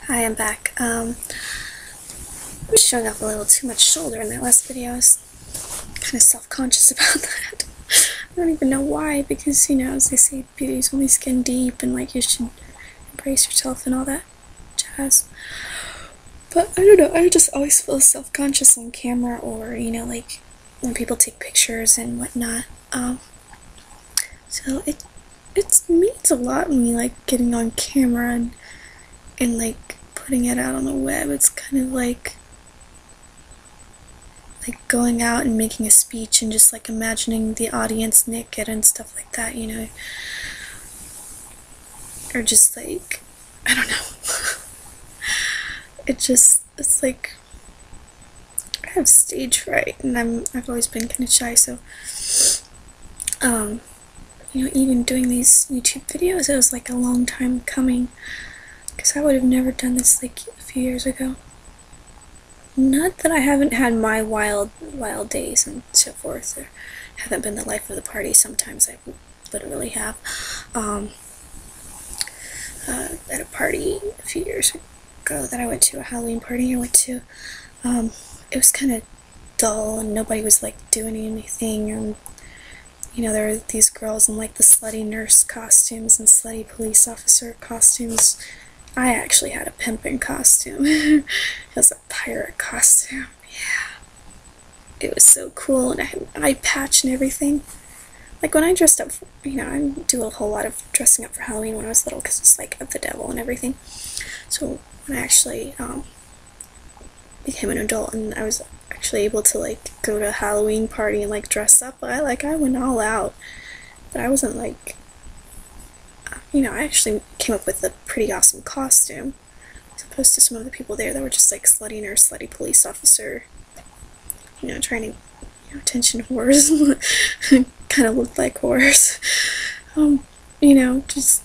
Hi, I'm back. I was showing off a little too much shoulder in that last video. I was kind of self-conscious about that. I don't even know why, because, you know, as they say, beauty's only skin deep, and, like, you should embrace yourself and all that jazz. But, I don't know, I just always feel self-conscious on camera, or, you know, like, when people take pictures and whatnot. So it means a lot when you like getting on camera and like putting it out on the web. It's kind of like going out and making a speech and just like imagining the audience naked and stuff like that, you know, or just like, I don't know. It's like, I have stage fright, and I've always been kind of shy, so you know, even doing these YouTube videos, it was like a long time coming, because I would have never done this like a few years ago. Not that I haven't had my wild days and so forth, or haven't been the life of the party. Sometimes I literally have. At a party a few years ago that I went to, a Halloween party I went to, it was kind of dull and nobody was like doing anything, and you know, there were these girls in like the slutty nurse costumes and slutty police officer costumes. I actually had a pimpin' costume. It was a pirate costume. Yeah. It was so cool, and I had an eye patch and everything. Like when I dressed up, you know, I do a whole lot of dressing up for Halloween when I was little because it's like of the devil and everything. So when I actually became an adult and I was actually able to like go to a Halloween party and like dress up, I went all out. But I wasn't like, you know, I actually came up with a pretty awesome costume, as opposed to some of the people there that were just like slutty nurse, slutty police officer, you know, trying to, you know, attention whores, kind of looked like whores, you know, just,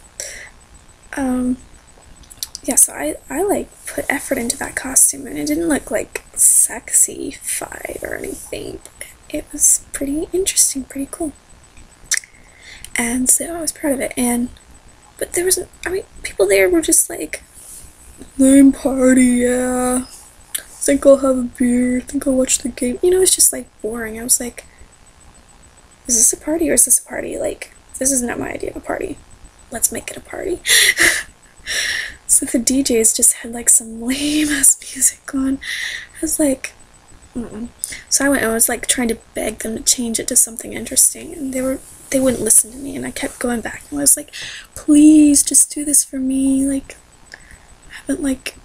yeah, so I like put effort into that costume, and it didn't look like sexy-fied or anything, but it was pretty interesting, pretty cool, and so I was proud of it. But there wasn't, I mean, people there were just like, lame party, yeah, think I'll have a beer, think I'll watch the game, you know, it's just like boring. I was like, is this a party or is this a party? Like, this is not my idea of a party, let's make it a party. So the DJs just had like some lame ass music on. I was like, So I was like trying to beg them to change it to something interesting, and they wouldn't listen to me, and I kept going back, and I was like, please just do this for me, like, I haven't like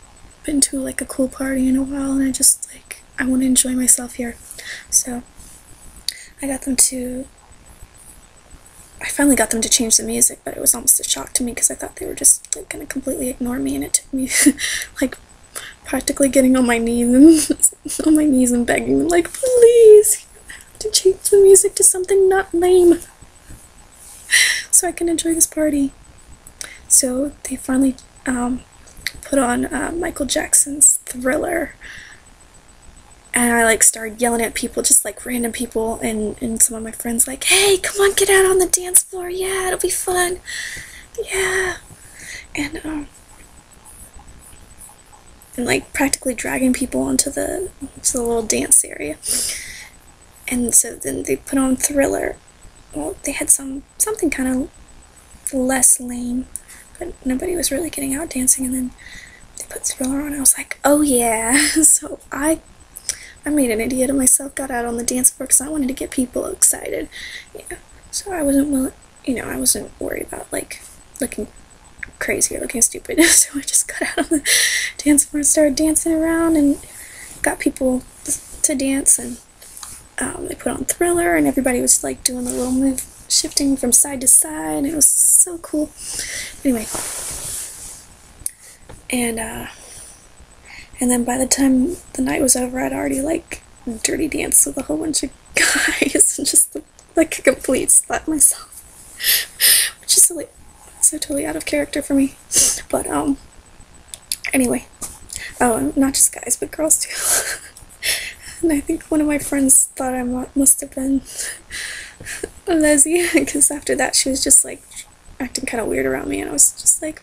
been to like a cool party in a while, and I want to enjoy myself here. So I finally got them to change the music, but it was almost a shock to me because I thought they were just like gonna completely ignore me, and it took me like practically getting on my knees and begging them, like, please, you have to change the music to something not lame so I can enjoy this party. So they finally put on Michael Jackson's Thriller, and I like started yelling at people, just like random people, and some of my friends like, hey, come on, get out on the dance floor, yeah, it'll be fun, yeah, and like practically dragging people onto the little dance area. And so then they put on Thriller. Well, they had something kind of less lame, but nobody was really getting out dancing, and then they put Thriller on, and I was like, oh yeah. So I made an idiot of myself, got out on the dance floor because I wanted to get people excited. Yeah. So I wasn't worried about like looking crazy or looking stupid. So I just got out on the dance floor and started dancing around and got people to dance, and they put on Thriller, and everybody was like doing the little move, shifting from side to side, and it was so cool. Anyway, and then by the time the night was over, I'd already like dirty danced with a whole bunch of guys and just like a complete slut myself, which is so totally out of character for me. But anyway, oh, not just guys but girls too. And I think one of my friends thought I must have been a lesbian, because after that she was just like acting kind of weird around me, and I was just like,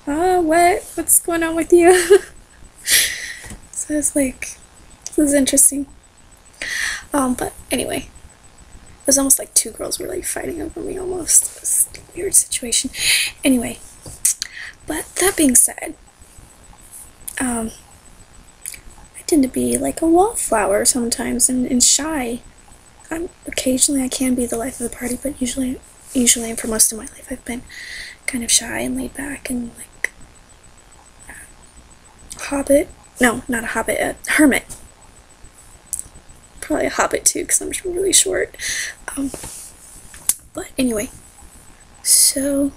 What's going on with you? So it's like, this is interesting. But anyway, it was almost like two girls were like fighting over me almost. It was a weird situation. Anyway, but that being said, I tend to be like a wallflower sometimes and shy. Occasionally I can be the life of the party, but usually and for most of my life I've been kind of shy and laid back and like hobbit. No, not a hobbit, a hermit. Probably a hobbit too, because I'm really short. But anyway, so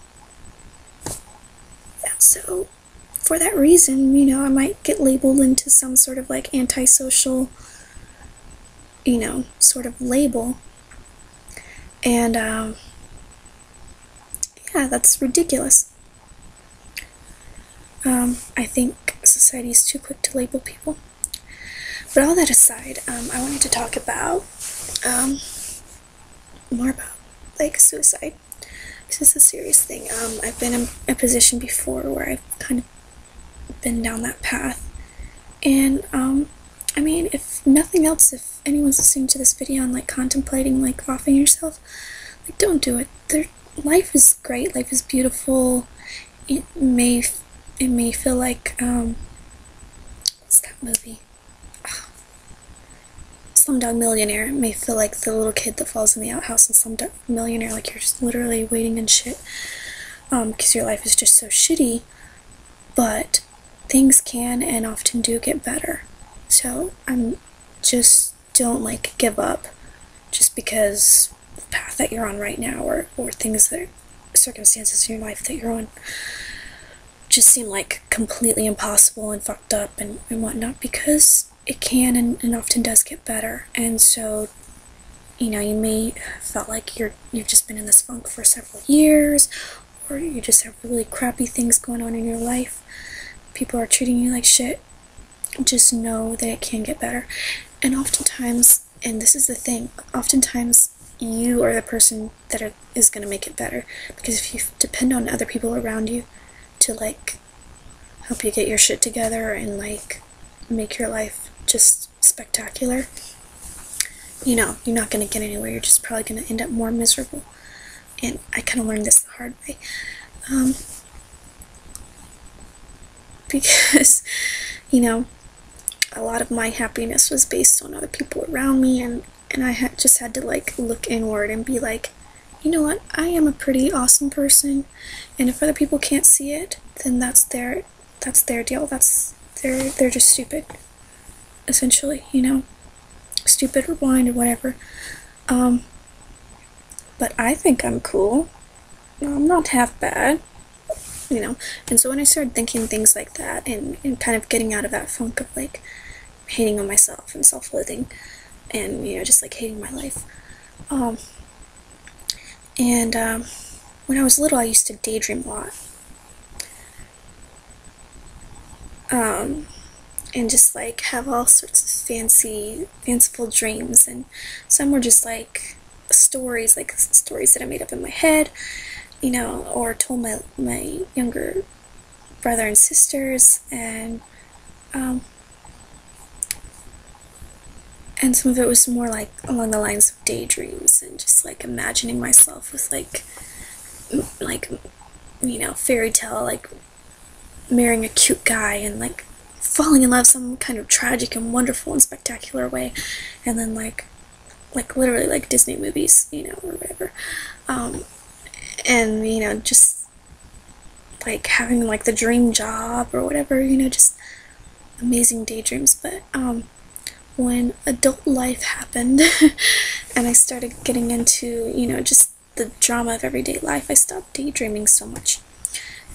yeah, so for that reason, you know, I might get labeled into some sort of like antisocial, you know, sort of label. And yeah, that's ridiculous. I think society is too quick to label people. But all that aside, I wanted to talk about more about like suicide. This is a serious thing. I've been in a position before where I've kind of been down that path, and I mean, if nothing else, if anyone's listening to this video and like contemplating like offing yourself, like don't do it. Life is great. Life is beautiful. It may feel like what's that movie? Slumdog Millionaire. It may feel like the little kid that falls in the outhouse in Slumdog Millionaire, like you're just literally waiting and shit, because your life is just so shitty. But things can and often do get better. So just don't like give up just because the path that you're on right now, or things that circumstances in your life that you're on just seem like completely impossible and fucked up and whatnot, because it can and often does get better. And so, you know, you may have felt like you've just been in this funk for several years, or you just have really crappy things going on in your life. People are treating you like shit. Just know that it can get better. And oftentimes, and this is the thing, oftentimes you are the person that is going to make it better. Because if you depend on other people around you to like help you get your shit together and like make your life just spectacular, you know, you're not going to get anywhere. You're just probably going to end up more miserable. And I kind of learned this the hard way. Because, you know, a lot of my happiness was based on other people around me, and I just had to like look inward and be like, you know what, I am a pretty awesome person, and if other people can't see it, then that's their deal. They're just stupid, essentially, you know, stupid or blind or whatever. But I think I'm cool. I'm not half bad, you know. And so when I started thinking things like that, and kind of getting out of that funk of like hating on myself and self-loathing, and you know, just like hating my life, when I was little, I used to daydream a lot, and just like have all sorts of fanciful dreams, and some were just like stories that I made up in my head, you know, or told my younger brother and sisters, and some of it was more like along the lines of daydreams and just like imagining myself with like you know, fairy tale, like marrying a cute guy and like falling in love some kind of tragic and wonderful and spectacular way, and then like literally like Disney movies, you know, or whatever, and you know, just like having like the dream job or whatever, you know, just amazing daydreams. But when adult life happened and I started getting into, you know, just the drama of everyday life, I stopped daydreaming so much.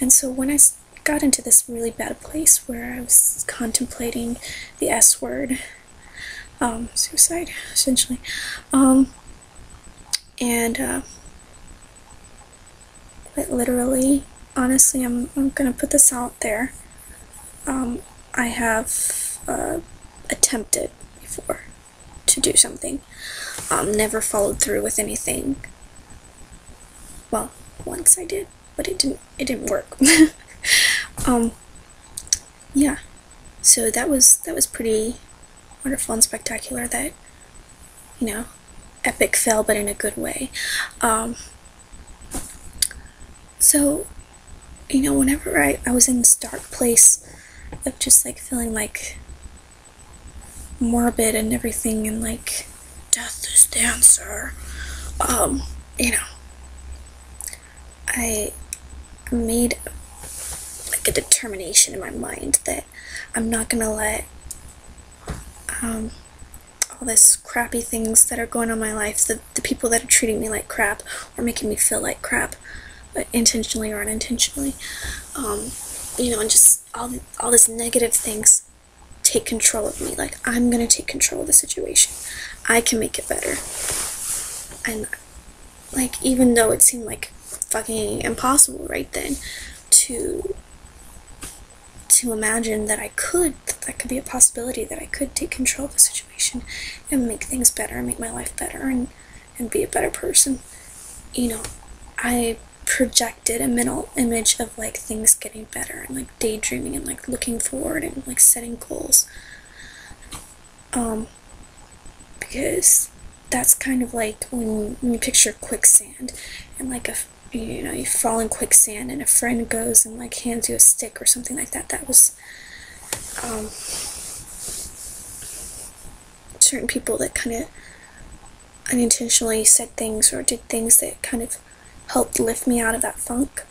And so when I got into this really bad place where I was contemplating the S word, suicide, essentially, and quite literally, honestly, I'm gonna put this out there, I have attempted before to do something, never followed through with anything. Well, once I did, but it didn't work. Um, yeah. So that was pretty wonderful and spectacular. That, you know, epic fail, but in a good way. So, whenever I was in this dark place of just like feeling like morbid and everything, and like death is the answer, you know, I made like a determination in my mind that I'm not gonna let all this crappy things that are going on in my life, the people that are treating me like crap or making me feel like crap, but intentionally or unintentionally, and just all this negative things take control of me. Like, I'm gonna take control of the situation. I can make it better. And like, even though it seemed like fucking impossible right then to imagine that that could be a possibility, that I could take control of the situation and make things better, make my life better, and be a better person. I projected a mental image of like things getting better, and like daydreaming, and like looking forward, and like setting goals. Because that's kind of like when you picture quicksand, and like you fall in quicksand and a friend goes and like hands you a stick or something like that. That was certain people that kind of unintentionally said things or did things that kind of helped lift me out of that funk.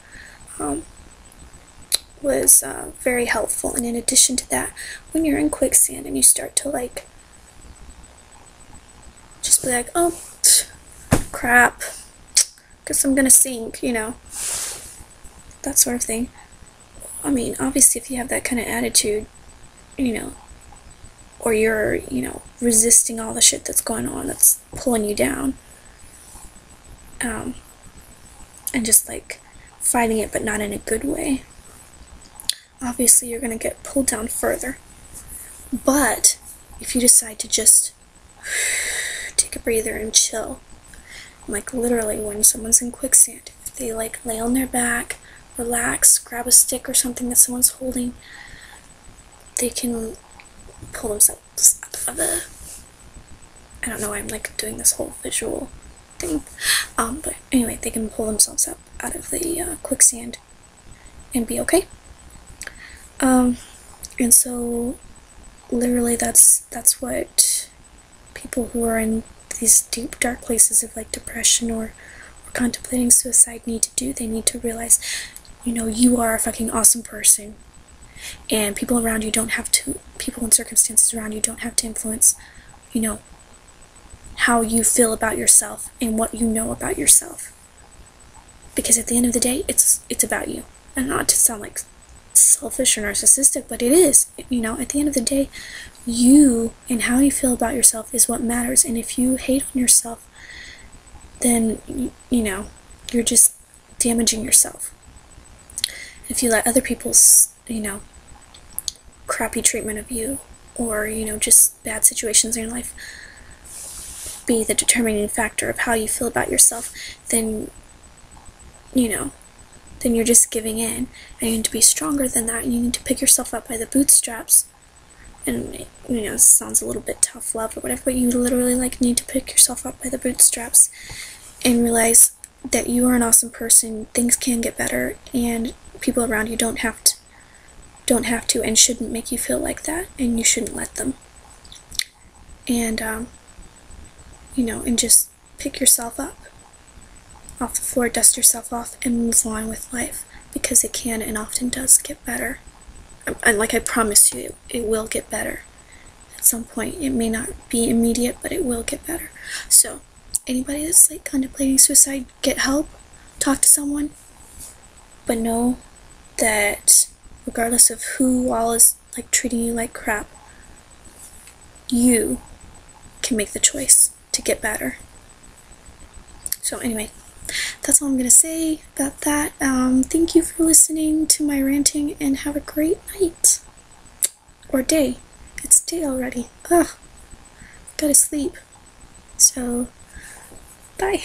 Was very helpful. And in addition to that, when you're in quicksand and you start to like just be like, oh crap, guess I'm gonna sink, that sort of thing. I mean, obviously if you have that kind of attitude, or you're, resisting all the shit that's going on that's pulling you down, and just like fighting it but not in a good way, obviously you're gonna get pulled down further. But if you decide to just take a breather and chill, like literally when someone's in quicksand, if they like lay on their back, relax, grab a stick or something that someone's holding, they can pull themselves up of the, I don't know why I'm like doing this whole visual thing, but anyway, they can pull themselves up out of the quicksand and be okay. And so literally that's what people who are in these deep dark places of like depression or contemplating suicide need to do. They need to realize, you are a fucking awesome person, and people and circumstances around you don't have to influence, how you feel about yourself and what you know about yourself. Because at the end of the day, it's about you. And not to sound like selfish or narcissistic, but it is. At the end of the day, you and how you feel about yourself is what matters. And if you hate on yourself, then, you're just damaging yourself. If you let other people's, crappy treatment of you, or, just bad situations in your life be the determining factor of how you feel about yourself, then, then you're just giving in. And you need to be stronger than that, and you need to pick yourself up by the bootstraps. And, it sounds a little bit tough love or whatever, but you literally, need to pick yourself up by the bootstraps and realize that you are an awesome person. Things can get better, and people around you don't have to and shouldn't make you feel like that, and you shouldn't let them. And, and just pick yourself up off the floor, dust yourself off, and move on with life, because it can and often does get better. And like I promise you, it will get better at some point. It may not be immediate, but it will get better. So anybody that's contemplating suicide, get help, talk to someone, but know that regardless of who all is treating you like crap, you can make the choice to get better. So anyway, that's all I'm gonna say about that. Thank you for listening to my ranting, and have a great night. Or day. It's day already. Ugh. Gotta sleep. So, bye.